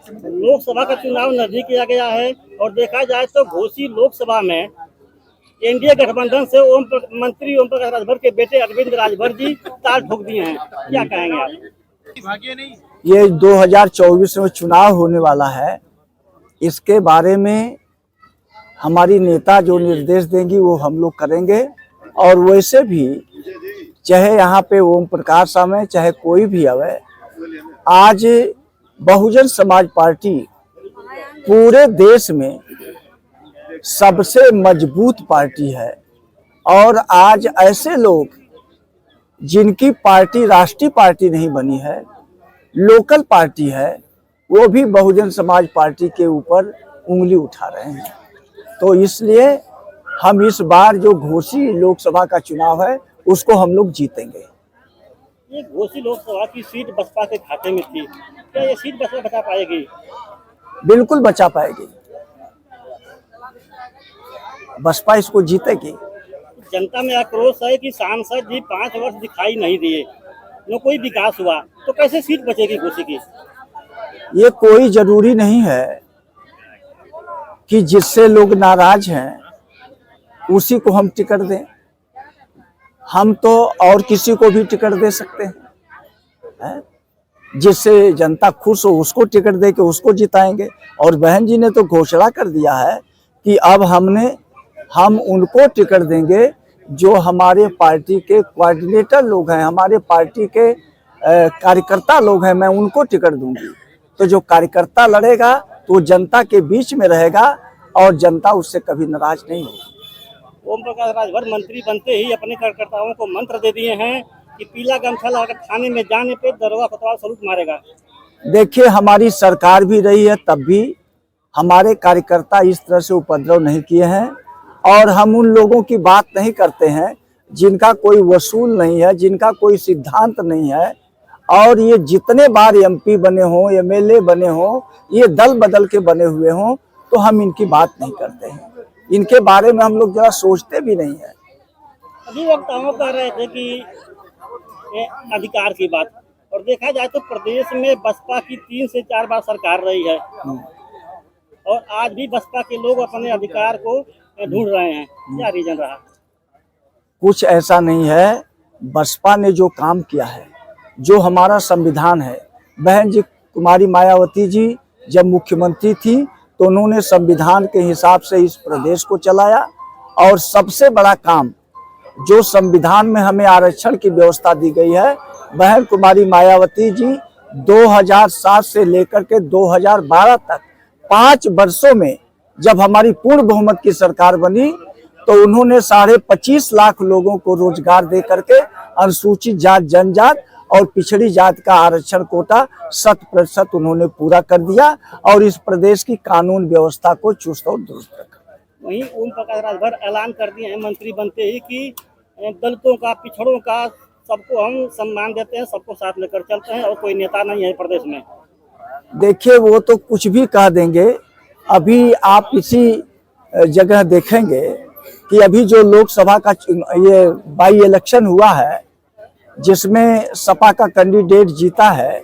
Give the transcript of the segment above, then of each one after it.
लोकसभा का चुनाव नजदीक आ गया है और देखा जाए तो घोसी लोकसभा में एनडीए गठबंधन से मंत्री ओम प्रकाश राजभर के बेटे अरविंद राजभर जी ताल ठोक दिए हैं। क्या कहेंगे आप? ये 2024 में चुनाव होने वाला है, इसके बारे में हमारी नेता जो निर्देश देंगी वो हम लोग करेंगे। और वैसे भी चाहे यहाँ पे ओम प्रकाश आवे चाहे कोई भी आवे, आज बहुजन समाज पार्टी पूरे देश में सबसे मजबूत पार्टी है। और आज ऐसे लोग जिनकी पार्टी राष्ट्रीय पार्टी नहीं बनी है, लोकल पार्टी है, वो भी बहुजन समाज पार्टी के ऊपर उंगली उठा रहे हैं। तो इसलिए हम इस बार जो घोसी लोकसभा का चुनाव है उसको हम लोग जीतेंगे। ये घोसी लोकसभा की सीट बसपा के खाते में थी, क्या ये सीट बसपा बचा पाएगी? बिल्कुल बचा पाएगी, बसपा इसको जीतेगी। जनता में आक्रोश है कि सांसद जी 5 वर्ष दिखाई नहीं दिए, न कोई विकास हुआ, तो कैसे सीट बचेगी घोसी की? ये कोई जरूरी नहीं है कि जिससे लोग नाराज हैं उसी को हम टिकट दें। हम तो और किसी को भी टिकट दे सकते हैं, जिससे जनता खुश हो उसको टिकट दे के उसको जिताएंगे। और बहन जी ने तो घोषणा कर दिया है कि अब हम उनको टिकट देंगे जो हमारे पार्टी के कोऑर्डिनेटर लोग हैं, हमारे पार्टी के कार्यकर्ता लोग हैं, मैं उनको टिकट दूंगी। तो जो कार्यकर्ता लड़ेगा तो जनता के बीच में रहेगा और जनता उससे कभी नाराज नहीं होगी। ओम प्रकाश राजभर मंत्री बनते ही अपने कार्यकर्ताओं को मंत्र दे दिए हैं कि पीला गमछा लगाकर थाने में जाने पे दरोगा कोतवाल सलूट मारेगा। देखिए, हमारी सरकार भी रही है तब भी हमारे कार्यकर्ता इस तरह से उपद्रव नहीं किए हैं। और हम उन लोगों की बात नहीं करते हैं जिनका कोई वसूल नहीं है, जिनका कोई सिद्धांत नहीं है। और ये जितने बार एमपी बने हों, एमएलए बने हों, ये दल बदल के बने हुए हों, तो हम इनकी बात नहीं करते हैं। इनके बारे में हम लोग जरा सोचते भी नहीं है। अभी वक्ताओं कह रहे थे कि अधिकार की बात, और देखा जाए तो प्रदेश में बसपा की 3 से 4 बार सरकार रही है और आज भी बसपा के लोग अपने अधिकार को ढूंढ रहे हैं। क्या रीजन रहा? कुछ ऐसा नहीं है। बसपा ने जो काम किया है, जो हमारा संविधान है, बहन जी कुमारी मायावती जी जब मुख्यमंत्री थी तो उन्होंने संविधान के हिसाब से इस प्रदेश को चलाया। और सबसे बड़ा काम जो संविधान में हमें आरक्षण की व्यवस्था दी गई है, बहन कुमारी मायावती जी 2007 से लेकर के 2012 तक 5 वर्षों में जब हमारी पूर्ण बहुमत की सरकार बनी तो उन्होंने 25.5 लाख लोगों को रोजगार दे करके अनुसूचित जात, जनजात और पिछड़ी जात का आरक्षण कोटा 100% उन्होंने पूरा कर दिया और इस प्रदेश की कानून व्यवस्था को चुस्त और दुरुस्त रखा। वहीं ओम प्रकाश राजभर ऐलान कर दिए हैं मंत्री बनते ही कि दलितों का, पिछड़ों का सबको हम सम्मान देते हैं, सबको साथ लेकर चलते हैं और कोई नेता नहीं है प्रदेश में। देखिए, वो तो कुछ भी कह देंगे। अभी आप इसी जगह देखेंगे कि अभी जो लोकसभा का ये बाई इलेक्शन हुआ है जिसमें सपा का कैंडिडेट जीता है,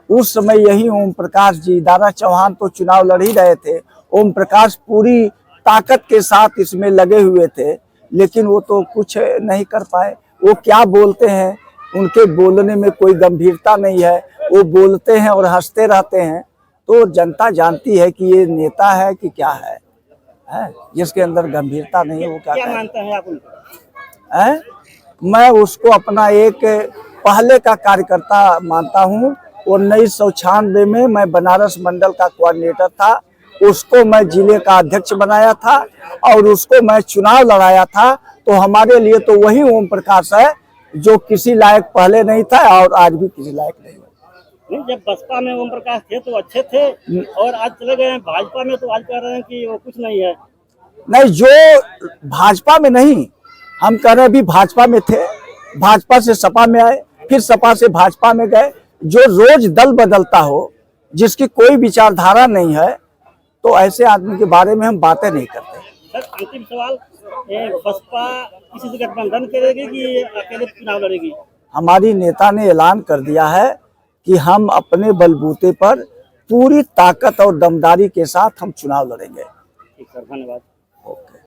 उस समय यही ओम प्रकाश जी, दारा चौहान तो चुनाव लड़ ही रहे थे, ओम प्रकाश पूरी ताकत के साथ इसमें लगे हुए थे, लेकिन वो तो कुछ नहीं कर पाए। वो क्या बोलते हैं, उनके बोलने में कोई गंभीरता नहीं है, वो बोलते हैं और हंसते रहते हैं। तो जनता जानती है कि ये नेता है कि क्या है, जिसके अंदर गंभीरता नहीं है वो क्या मानते हैं आप उनको? मैं उसको अपना एक पहले का कार्यकर्ता मानता हूँ। 1996 में मैं बनारस मंडल का कोऑर्डिनेटर था, उसको मैं जिले का अध्यक्ष बनाया था और उसको मैं चुनाव लड़ाया था। तो हमारे लिए तो वही ओम प्रकाश है जो किसी लायक पहले नहीं था और आज भी किसी लायक नहीं है। जब बसपा में ओम प्रकाश थे तो अच्छे थे और आज चले गए हैं भाजपा में, तो आज कह रहे हैं कि वो कुछ नहीं है। नहीं, जो भाजपा में नहीं, हम कह रहे हैं अभी भाजपा में थे, भाजपा से सपा में आए, फिर सपा से भाजपा में गए। जो रोज दल बदलता हो, जिसकी कोई विचारधारा नहीं है, तो ऐसे आदमी के बारे में हम बातें नहीं करते। सर, अंतिम सवाल, बसपा किसी से गठबंधन करेगी कि अकेले चुनाव लड़ेगी? हमारी नेता ने ऐलान कर दिया है कि हम अपने बलबूते पर पूरी ताकत और दमदारी के साथ हम चुनाव लड़ेंगे। ठीक सर, धन्यवाद। ओके।